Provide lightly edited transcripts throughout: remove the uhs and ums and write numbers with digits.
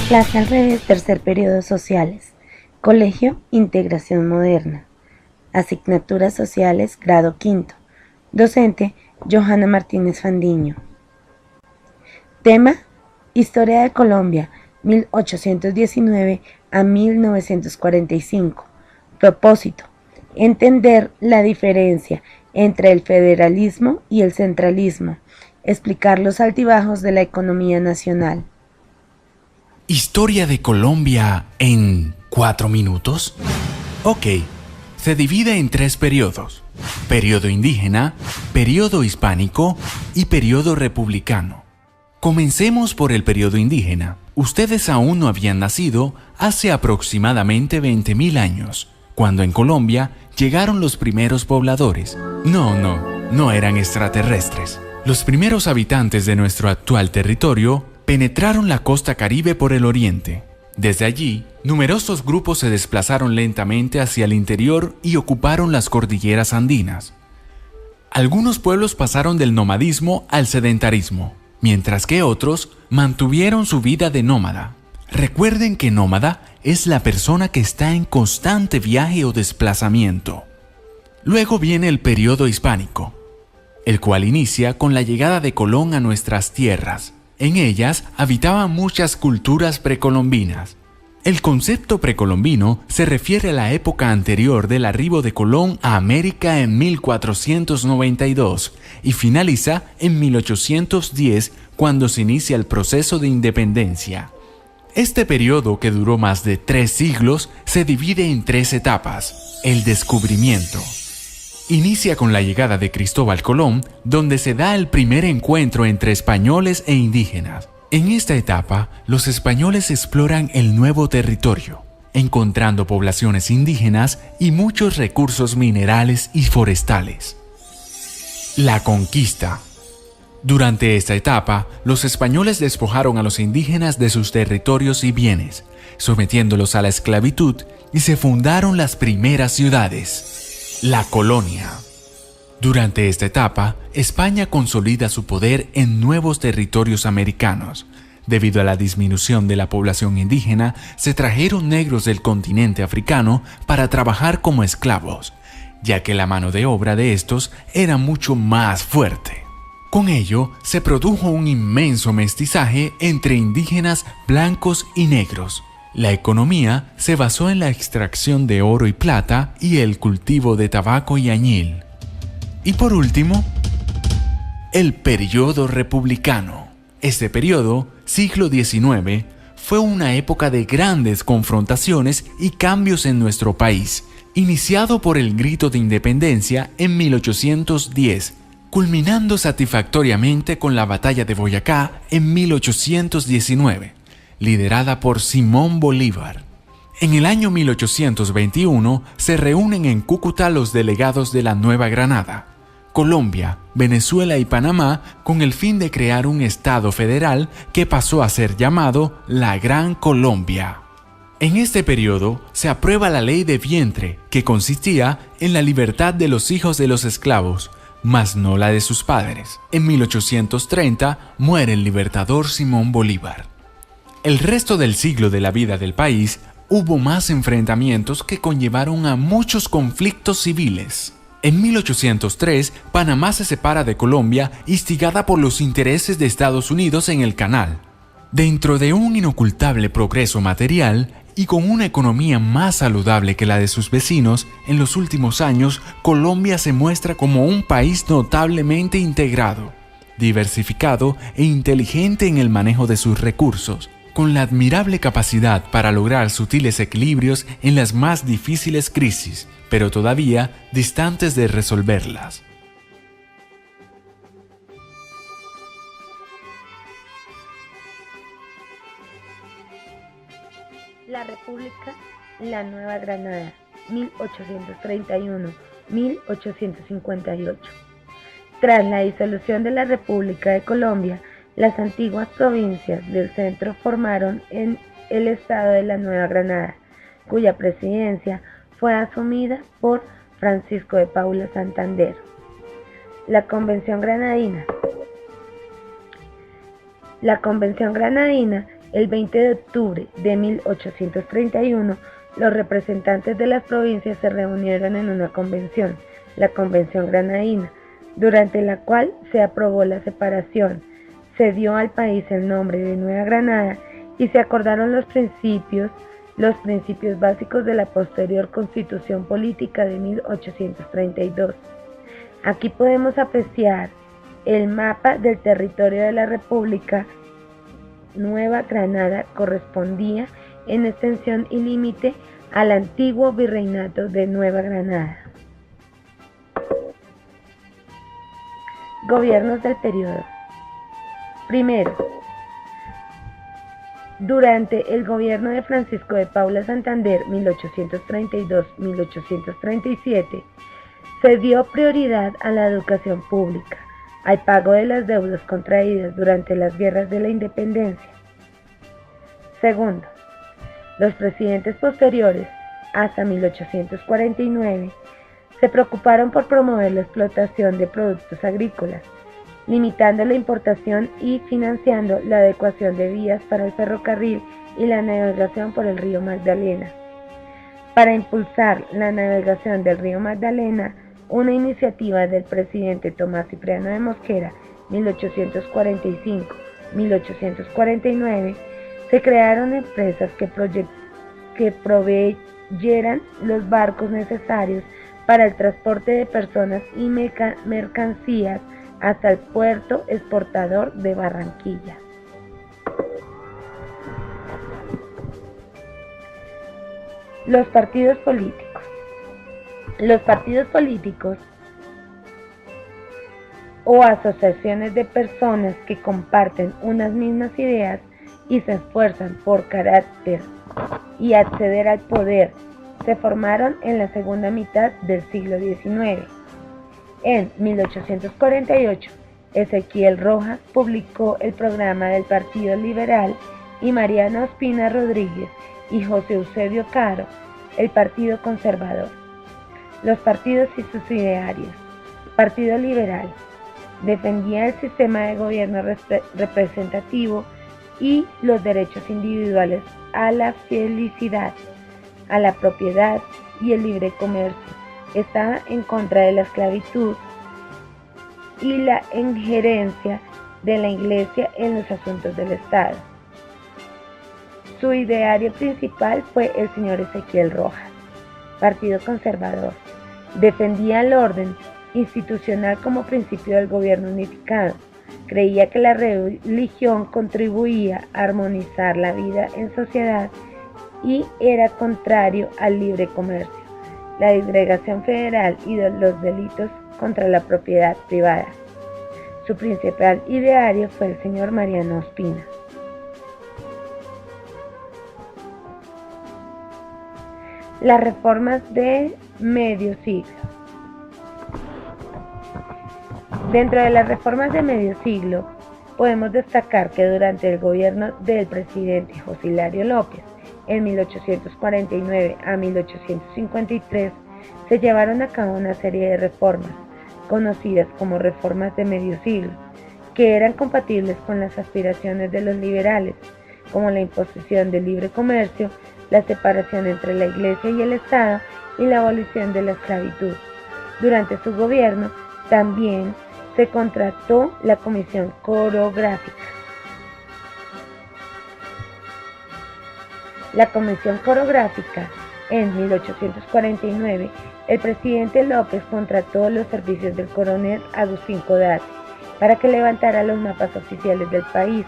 Clase al revés, tercer periodo sociales. Colegio, integración moderna. Asignaturas sociales, grado quinto. Docente, Johanna Martínez Fandiño. Tema, Historia de Colombia, 1819 a 1945. Propósito, entender la diferencia entre el federalismo y el centralismo. Explicar los altibajos de la economía nacional. ¿Historia de Colombia en 4 minutos? Ok, se divide en 3 periodos: periodo indígena, periodo hispánico y periodo republicano. Comencemos por el periodo indígena. Ustedes aún no habían nacido hace aproximadamente 20.000 años, cuando en Colombia llegaron los primeros pobladores. No eran extraterrestres. Los primeros habitantes de nuestro actual territorio penetraron la costa Caribe por el oriente. Desde allí, numerosos grupos se desplazaron lentamente hacia el interior y ocuparon las cordilleras andinas. Algunos pueblos pasaron del nomadismo al sedentarismo, mientras que otros mantuvieron su vida de nómada. Recuerden que nómada es la persona que está en constante viaje o desplazamiento. Luego viene el periodo hispánico, el cual inicia con la llegada de Colón a nuestras tierras. En ellas habitaban muchas culturas precolombinas. El concepto precolombino se refiere a la época anterior del arribo de Colón a América en 1492 y finaliza en 1810, cuando se inicia el proceso de independencia. Este periodo, que duró más de 3 siglos, se divide en 3 etapas. El descubrimiento inicia con la llegada de Cristóbal Colón, donde se da el primer encuentro entre españoles e indígenas. En esta etapa, los españoles exploran el nuevo territorio, encontrando poblaciones indígenas y muchos recursos minerales y forestales. La conquista. Durante esta etapa, los españoles despojaron a los indígenas de sus territorios y bienes, sometiéndolos a la esclavitud, y se fundaron las primeras ciudades. La colonia. Durante esta etapa, España consolida su poder en nuevos territorios americanos. Debido a la disminución de la población indígena, se trajeron negros del continente africano para trabajar como esclavos, ya que la mano de obra de estos era mucho más fuerte. Con ello, se produjo un inmenso mestizaje entre indígenas blancos y negros. La economía se basó en la extracción de oro y plata y el cultivo de tabaco y añil. Y por último, el periodo republicano. Este periodo, siglo XIX, fue una época de grandes confrontaciones y cambios en nuestro país, iniciado por el grito de independencia en 1810, culminando satisfactoriamente con la batalla de Boyacá en 1819, liderada por Simón Bolívar. En el año 1821 se reúnen en Cúcuta los delegados de la Nueva Granada, Colombia, Venezuela y Panamá, con el fin de crear un Estado federal que pasó a ser llamado la Gran Colombia. En este periodo se aprueba la ley de vientre, que consistía en la libertad de los hijos de los esclavos, mas no la de sus padres. En 1830 muere el libertador Simón Bolívar. El resto del siglo de la vida del país hubo más enfrentamientos que conllevaron a muchos conflictos civiles. En 1803, Panamá se separa de Colombia, instigada por los intereses de Estados Unidos en el canal. Dentro de un inocultable progreso material y con una economía más saludable que la de sus vecinos, en los últimos años, Colombia se muestra como un país notablemente integrado, diversificado e inteligente en el manejo de sus recursos, con la admirable capacidad para lograr sutiles equilibrios en las más difíciles crisis, pero todavía distantes de resolverlas. La República, la Nueva Granada, 1831-1858. Tras la disolución de la República de Colombia, las antiguas provincias del centro formaron el Estado de la Nueva Granada, cuya presidencia fue asumida por Francisco de Paula Santander. La Convención Granadina. La Convención Granadina El 20 de octubre de 1831, los representantes de las provincias se reunieron en una convención, la Convención Granadina, durante la cual se aprobó la separación, se dio al país el nombre de Nueva Granada y se acordaron los principios básicos de la posterior Constitución Política de 1832. Aquí podemos apreciar el mapa del territorio de la República. Nueva Granada correspondía en extensión y límite al antiguo virreinato de Nueva Granada. Gobiernos del periodo. Primero, durante el gobierno de Francisco de Paula Santander, 1832-1837, se dio prioridad a la educación pública, al pago de las deudas contraídas durante las guerras de la independencia. Segundo, los presidentes posteriores, hasta 1849, se preocuparon por promover la explotación de productos agrícolas, limitando la importación y financiando la adecuación de vías para el ferrocarril y la navegación por el río Magdalena. Para impulsar la navegación del río Magdalena, una iniciativa del presidente Tomás Cipriano de Mosquera, 1845-1849, se crearon empresas que proveyeran los barcos necesarios para el transporte de personas y mercancías hasta el puerto exportador de Barranquilla. Los partidos políticos. Los partidos políticos o asociaciones de personas que comparten unas mismas ideas y se esfuerzan por carácter y acceder al poder se formaron en la segunda mitad del siglo XIX. En 1848, Ezequiel Rojas publicó el programa del Partido Liberal y Mariano Ospina Rodríguez y José Eusebio Caro el Partido Conservador. Los partidos y sus idearios. Partido Liberal defendía el sistema de gobierno representativo y los derechos individuales a la felicidad, a la propiedad y el libre comercio. Estaba en contra de la esclavitud y la injerencia de la Iglesia en los asuntos del Estado. Su ideario principal fue el señor Ezequiel Rojas. Partido Conservador defendía el orden institucional como principio del gobierno unificado. Creía que la religión contribuía a armonizar la vida en sociedad y era contrario al libre comercio, la disgregación federal y los delitos contra la propiedad privada. Su principal ideario fue el señor Mariano Ospina. Las reformas de medio siglo. Dentro de las reformas de medio siglo, podemos destacar que durante el gobierno del presidente José Hilario López, en 1849 a 1853, se llevaron a cabo una serie de reformas, conocidas como reformas de medio siglo, que eran compatibles con las aspiraciones de los liberales, como la imposición del libre comercio, la separación entre la Iglesia y el Estado y la abolición de la esclavitud. Durante su gobierno, también se contrató la Comisión Coreográfica. La Comisión Coreográfica, en 1849, el presidente López contrató los servicios del coronel Agustín Codazzi para que levantara los mapas oficiales del país,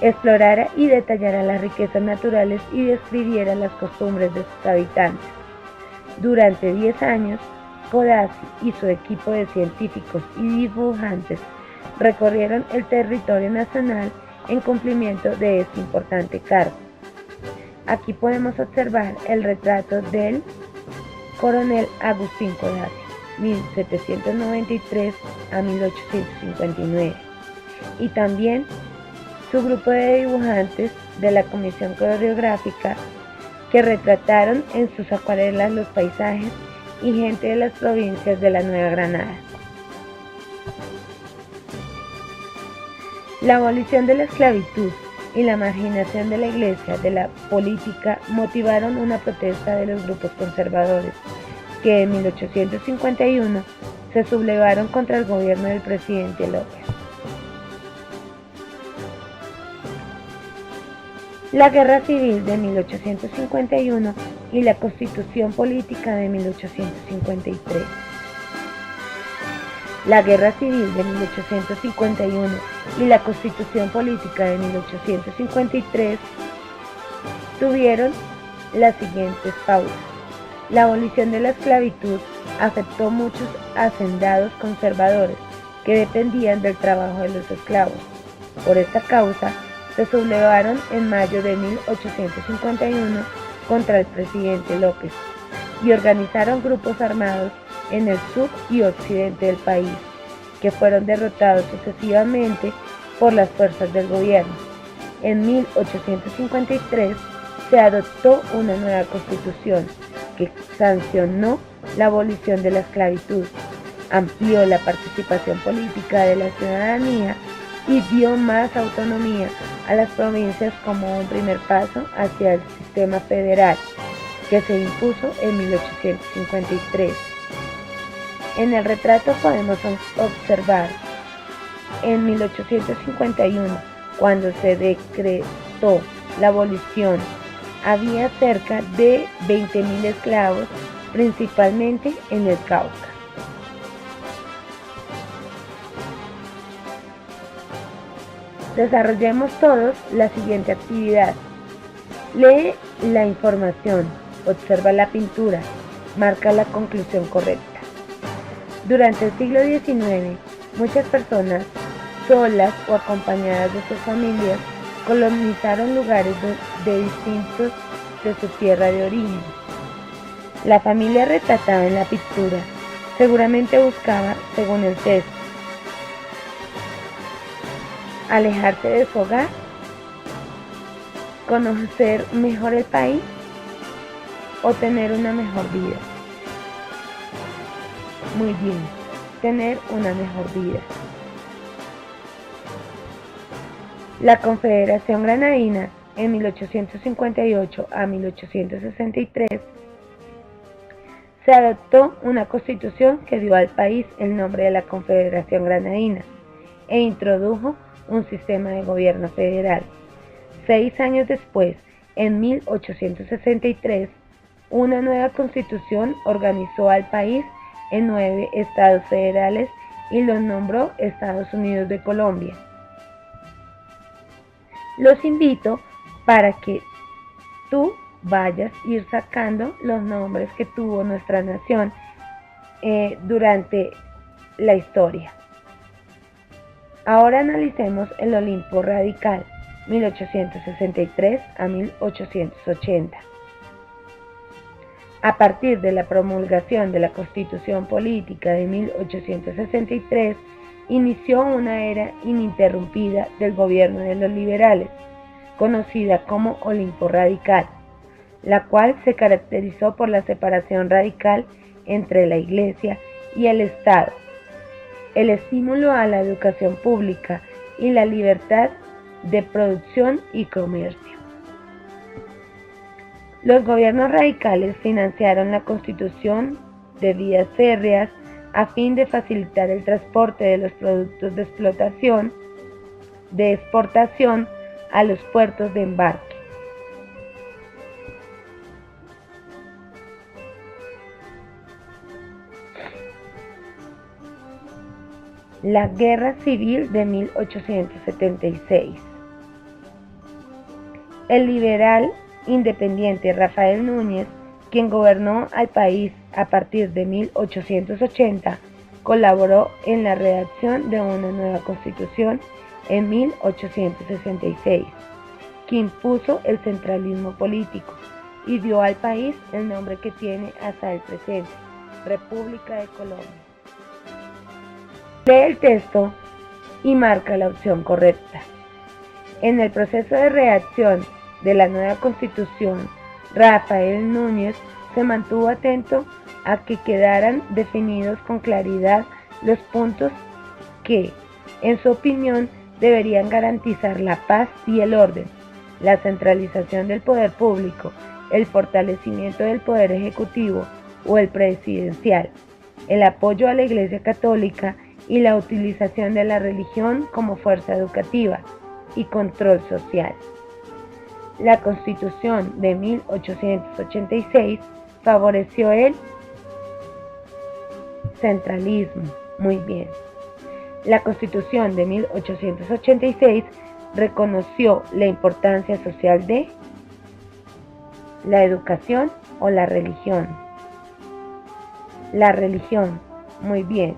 explorara y detallara las riquezas naturales y describiera las costumbres de sus habitantes. Durante 10 años, Codazzi y su equipo de científicos y dibujantes recorrieron el territorio nacional en cumplimiento de este importante cargo. Aquí podemos observar el retrato del coronel Agustín Codazzi, 1793 a 1859, y también su grupo de dibujantes de la Comisión Coreográfica, que retrataron en sus acuarelas los paisajes y gente de las provincias de la Nueva Granada. La abolición de la esclavitud y la marginación de la Iglesia de la política motivaron una protesta de los grupos conservadores, que en 1851 se sublevaron contra el gobierno del presidente López. La Guerra Civil de 1851 y la Constitución Política de 1853. La Guerra Civil de 1851 y la Constitución Política de 1853 tuvieron las siguientes pausas. La abolición de la esclavitud afectó muchos hacendados conservadores que dependían del trabajo de los esclavos. Por esta causa, se sublevaron en mayo de 1851 contra el presidente López y organizaron grupos armados en el sur y occidente del país, que fueron derrotados sucesivamente por las fuerzas del gobierno. En 1853 se adoptó una nueva constitución que sancionó la abolición de la esclavitud, amplió la participación política de la ciudadanía y dio más autonomía a las provincias como un primer paso hacia el sistema federal que se impuso en 1853. En el retrato podemos observar en 1851, cuando se decretó la abolición, había cerca de 20.000 esclavos, principalmente en el Cauca. Desarrollemos todos la siguiente actividad. Lee la información, observa la pintura, marca la conclusión correcta. Durante el siglo XIX, muchas personas, solas o acompañadas de sus familias, colonizaron lugares distintos de su tierra de origen. La familia retratada en la pintura seguramente buscaba, según el texto, alejarse de su hogar, conocer mejor el país o tener una mejor vida. Muy bien, tener una mejor vida. La Confederación Granadina, en 1858 a 1863, se adoptó una constitución que dio al país el nombre de la Confederación Granadina e introdujo un sistema de gobierno federal. 6 años después, en 1863, una nueva constitución organizó al país en 9 estados federales y los nombró Estados Unidos de Colombia. Los invito para que tú vayas a ir sacando los nombres que tuvo nuestra nación durante la historia. Ahora analicemos el Olimpo Radical, 1863 a 1880. A partir de la promulgación de la Constitución Política de 1863, inició una era ininterrumpida del gobierno de los liberales, conocida como Olimpo Radical, la cual se caracterizó por la separación radical entre la Iglesia y el Estado, el estímulo a la educación pública y la libertad de producción y comercio. Los gobiernos radicales financiaron la construcción de vías férreas a fin de facilitar el transporte de los productos de explotación, de exportación a los puertos de embarque. La Guerra Civil de 1876. El liberal independiente Rafael Núñez, quien gobernó al país a partir de 1880, colaboró en la redacción de una nueva constitución en 1866, que impuso el centralismo político y dio al país el nombre que tiene hasta el presente, República de Colombia. Lee el texto y marca la opción correcta. En el proceso de redacción de la nueva constitución, Rafael Núñez se mantuvo atento a que quedaran definidos con claridad los puntos que, en su opinión, deberían garantizar la paz y el orden, la centralización del poder público, el fortalecimiento del poder ejecutivo o el presidencial, el apoyo a la Iglesia Católica y la utilización de la religión como fuerza educativa y control social. La Constitución de 1886 favoreció el centralismo. Muy bien. La Constitución de 1886 reconoció la importancia social de la educación o la religión. La religión. Muy bien.